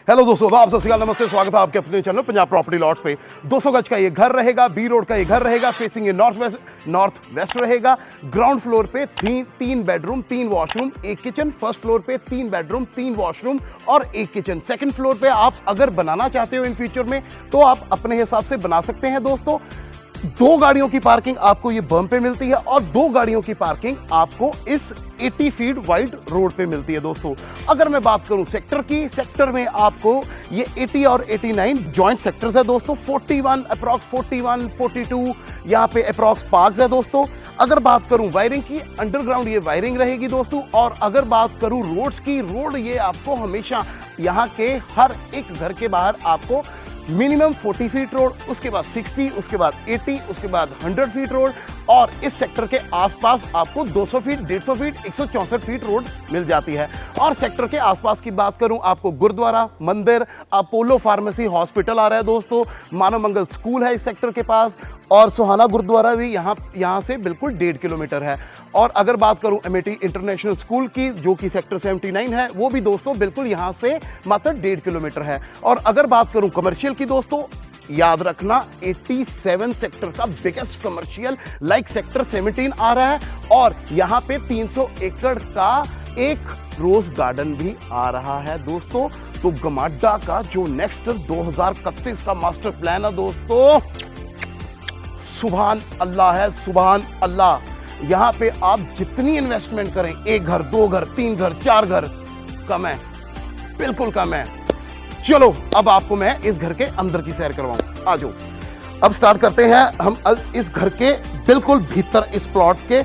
Hello दोस्तों, आप सत श्री अकाल, नमस्ते, स्वागत है आपके अपने चैनल पंजाब प्रॉपर्टी लॉट्स पे। 200 गज का ये घर रहेगा, बी रोड का ये घर रहेगा, फेसिंग ये नॉर्थ वेस्ट रहेगा। ग्राउंड फ्लोर पे तीन bedroom, 3 washroom, 1 kitchen. First floor पे 3 बेडरूम, 3 वॉशरूम और 1 किचन। सेकंड फ्लोर पे आप अगर बनाना चाहते हो इन फ्यूचर में तो आप अपने हिसाब से बना सकते हैं दोस्तों। 2 गाड़ियों की पार्किंग आपको ये बर्म पे मिलती है और 2 गाड़ियों की पार्किंग आपको इस 80 फीट वाइड रोड पे मिलती है दोस्तों। अगर मैं बात करूं सेक्टर की, सेक्टर में आपको ये 80 और 89 जॉइंट सेक्टर्स है दोस्तों। 41 अप्रॉक्स 41 42 यहाँ पे अप्रॉक्स पार्क्स है दोस्तों। अगर बात करूं वायरिंग की, अंडरग्राउंड ये वायरिंग रहेगी दोस्तों। और अगर बात करूं रोड्स की, रोड ये आपको हमेशा यहाँ के हर एक घर के बाहर आपको मिनिमम 40 फीट रोड, उसके बाद 60, उसके बाद 80, उसके बाद 100 फीट रोड और इस सेक्टर के आसपास आपको 200 फीट, 150 फीट, 164 फीट रोड मिल जाती है। और सेक्टर के आसपास की बात करूं, आपको गुरुद्वारा, मंदिर, अपोलो फार्मेसी, हॉस्पिटल आ रहा है दोस्तों। मानव मंगल स्कूल है इस सेक्टर के पास और सुहाना गुरुद्वारा भी यहाँ से बिल्कुल 1.5 किलोमीटर है। और अगर बात करूं एमिटी इंटरनेशनल स्कूल की, जो कि सेक्टर 79 है, वो भी दोस्तों बिल्कुल यहाँ से मात्र 1.5 किलोमीटर है। और अगर बात करूं कमर्शियल की दोस्तों, याद रखना 87 सेक्टर का बिगेस्ट कमर्शियल लाइक सेक्टर 17 आ रहा है और यहां पे 300 एकड़ का एक रोज गार्डन भी आ रहा है दोस्तों। तो गमाडा का जो नेक्स्ट 2031 का मास्टर प्लान है दोस्तों, सुभान अल्लाह है, सुभान अल्लाह। यहां पे आप जितनी इन्वेस्टमेंट करें, 1 घर, 2 घर, 3 घर, 4 घर, कम है, बिल्कुल कम है। चलो अब आपको मैं इस घर के अंदर की सैर करवाऊं, आ जाओ। अब स्टार्ट करते हैं हम इस घर के बिल्कुल भीतर, इस प्लॉट के।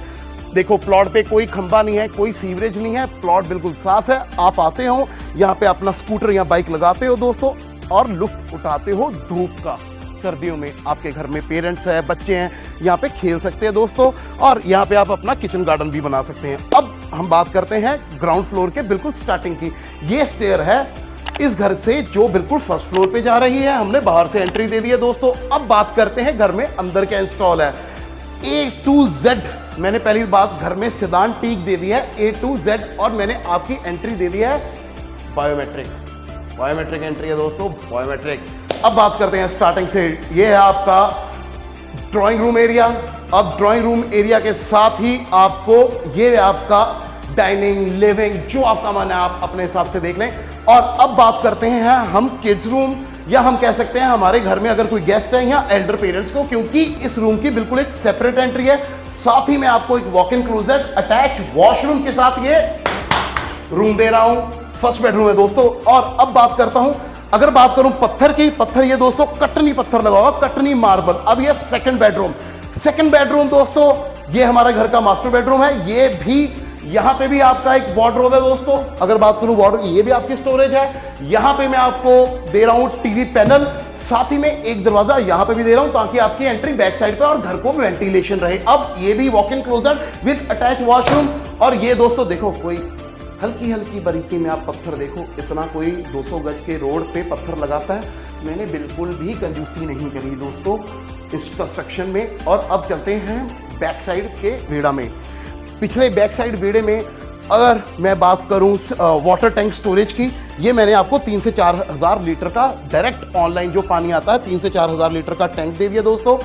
देखो प्लॉट पे कोई खंबा नहीं है, कोई सीवरेज नहीं है, प्लॉट बिल्कुल साफ है। आप आते हो यहाँ पे अपना स्कूटर या बाइक लगाते हो दोस्तों और लुत्फ उठाते हो धूप का। सर्दियों में आपके घर में पेरेंट्स है, बच्चे हैं, यहाँ पे खेल सकते हैं दोस्तों। और यहाँ पे आप अपना किचन गार्डन भी बना सकते हैं। अब हम बात करते हैं ग्राउंड फ्लोर के बिल्कुल स्टार्टिंग की। ये स्टेयर है इस घर से जो बिल्कुल फर्स्ट फ्लोर पे जा रही है। हमने बाहर से एंट्री दे दी है दोस्तों। अब बात करते हैं घर में अंदर क्या इंस्टॉल है। A to Z, मैंने पहली बात घर में सिदान टीक दे दी है A to Z और मैंने आपकी एंट्री दे दी है बायोमेट्रिक एंट्री है दोस्तों, बायोमेट्रिक। अब बात करते हैं स्टार्टिंग से, ये है आपका ड्राइंग रूम एरिया। अब ड्राइंग रूम एरिया के साथ ही आपको ये आपका डाइनिंग, लिविंग, जो आपका मन है आप अपने हिसाब से देख लें। और अब बात करते हैं हम किड्स रूम, या हम कह सकते हैं हमारे घर में अगर कोई गेस्ट है या एल्डर पेरेंट्स को, क्योंकि इस रूम की बिल्कुल एक सेपरेट एंट्री है। साथ ही मैं आपको एक walk in closet attach washroom के साथ ये रूम दे रहा हूं। फर्स्ट बेडरूम है दोस्तों। और अब बात करता हूं, अगर बात करूं पत्थर की, पत्थर ये दोस्तों कटनी पत्थर लगा हुआ, कटनी मार्बल। अब ये सेकंड बेडरूम दोस्तों, ये हमारे घर का मास्टर बेडरूम है। ये भी यहां पे भी आपका एक वार्डरोब है दोस्तों। अगर बात करूं वार्डरोब, ये भी आपकी स्टोरेज है। यहां पे मैं आपको दे रहा हूं टीवी पैनल, साथ ही में एक दरवाजा यहां पे भी दे रहा हूं ताकि आपकी एंट्री बैक साइड पे और घर को वेंटिलेशन रहे। अब ये भी walk in closet with attach washroom. और ये दोस्तों देखो, कोई हल्की बारीकी में आप पत्थर देखो, इतना कोई 200 गज के रोड पे पत्थर लगाता है। मैंने बिल्कुल भी कंजूसी नहीं करी दोस्तों इस कंस्ट्रक्शन में। और अब चलते हैं बैक साइड के वेड़ा में। पिछले बैक साइड वेड़े में अगर मैं बात करूं वाटर टैंक स्टोरेज की, ये मैंने आपको 3 से 4 हज़ार लीटर का डायरेक्ट ऑनलाइन जो पानी आता है, 3 से 4 हज़ार लीटर का टैंक दे दिया दोस्तों।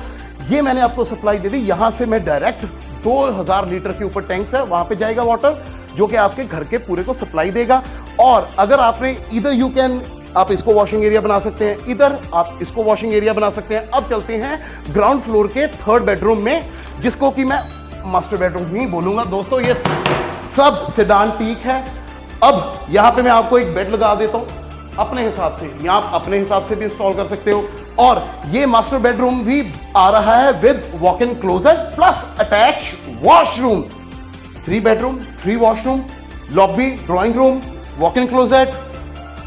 ये मैंने आपको सप्लाई दे दी। यहां से मैं डायरेक्ट 2000 लीटर के ऊपर टैंक्स है, वहां पे जाएगा वाटर, जो कि आपके घर के पूरे को सप्लाई देगा। और अगर आपने इधर आप इसको वॉशिंग एरिया बना सकते हैं, इधर आप इसको वॉशिंग एरिया बना सकते हैं। अब चलते हैं ग्राउंड फ्लोर के 3rd बेडरूम में, जिसको कि मैं मास्टर बेडरूम ही बोलूंगा दोस्तों। ये सब सेडान टीक है। अब यहां पे मैं आपको एक बेड लगा देता हूं अपने हिसाब से, यहां आप अपने हिसाब से भी इंस्टॉल कर सकते हो। और ये मास्टर बेडरूम भी आ रहा है with walk in closet plus attach washroom. 3 bedroom, 3 washroom, lobby, drawing room, walk in closet,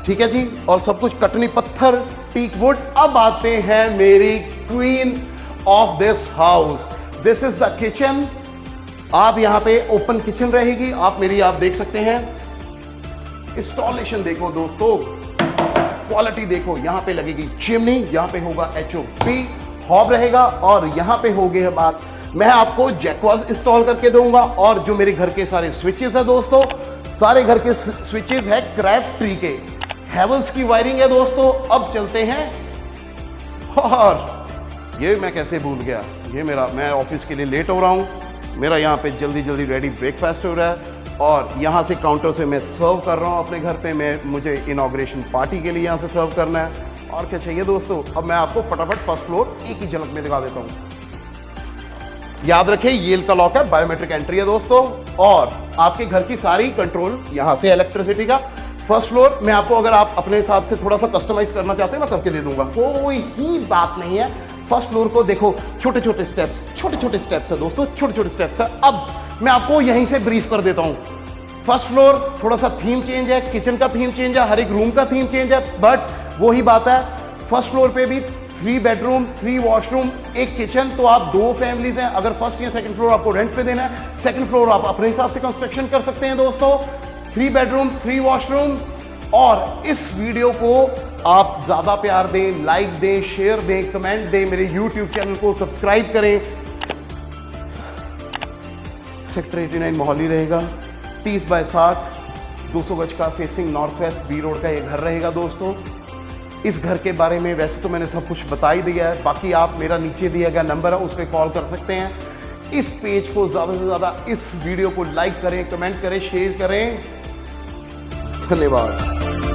ठीक है जी। और सब कुछ कटनी पत्थर, टीक वुड। अब आते हैं मेरी queen of this house, this is the kitchen. आप यहां पे ओपन किचन रहेगी, आप देख सकते हैं। इंस्टॉलेशन देखो दोस्तों, क्वालिटी देखो। यहां पे लगेगी चिमनी, यहां पे होगा HOP हॉब रहेगा और यहां पे होगी बात, मैं आपको जैकवाज इंस्टॉल करके दूंगा। और जो मेरे घर के सारे स्विचेस है दोस्तों, सारे घर के स्विचेस है क्रैफ्ट ट्री के, हैवेल्स की वायरिंग है दोस्तों। अब चलते हैं, और ये मैं कैसे भूल गया, ये मैं ऑफिस के लिए लेट हो रहा हूँ, मेरा यहाँ पे जल्दी जल्दी रेडी ब्रेकफास्ट हो रहा है, और यहाँ से काउंटर से मैं सर्व कर रहा हूँ अपने घर पे। मुझे इनॉग्रेशन पार्टी के लिए यहाँ से सर्व करना है। और क्या चाहिए दोस्तों, अब मैं आपको फटाफट फर्स्ट फ्लोर एक ही झलक में दिखा देता हूँ। याद रखें, येल का लॉक है, बायोमेट्रिक एंट्री है दोस्तों, और आपके घर की सारी कंट्रोल यहाँ से इलेक्ट्रिसिटी का। फर्स्ट फ्लोर में आपको, अगर आप अपने हिसाब से थोड़ा सा कस्टमाइज करना चाहते हैं, मैं करके दे दूंगा, कोई ही बात नहीं है। फर्स्ट फ्लोर को देखो, छोटे छोटे स्टेप्स है दोस्तों, छोटे छोटे स्टेप्स है। अब मैं आपको यहीं से ब्रीफ कर देता हूं। फर्स्ट फ्लोर थोड़ा सा थीम चेंज है, किचन का थीम चेंज है, हर एक रूम का थीम चेंज है, बट वही बात है, फर्स्ट फ्लोर पे भी 3 बेडरूम, 3 वॉशरूम, 1 किचन। तो आप 2 फैमिलीज हैं। अगर फर्स्ट या सेकंड फ्लोर आपको रेंट पे देना है, सेकंड फ्लोर आप अपने हिसाब से कंस्ट्रक्शन कर सकते हैं दोस्तों। 3 बेडरूम, 3 वॉशरूम। और इस वीडियो को आप ज्यादा प्यार दें, लाइक दें, शेयर दें, कमेंट दें, मेरे YouTube चैनल को सब्सक्राइब करें। सेक्टर 89 मोहाली रहेगा, 30 बाय 60, 200 गज का, facing north west, B road का ये घर रहेगा दोस्तों। इस घर के बारे में वैसे तो मैंने सब कुछ बता ही दिया है, बाकी आप मेरा नीचे दिया गया नंबर है, उस पर कॉल कर सकते हैं। इस पेज को ज़्यादा से ज़्यादा, इस वीडियो को लाइक करें, कमेंट करें, शेयर करें। धन्यवाद।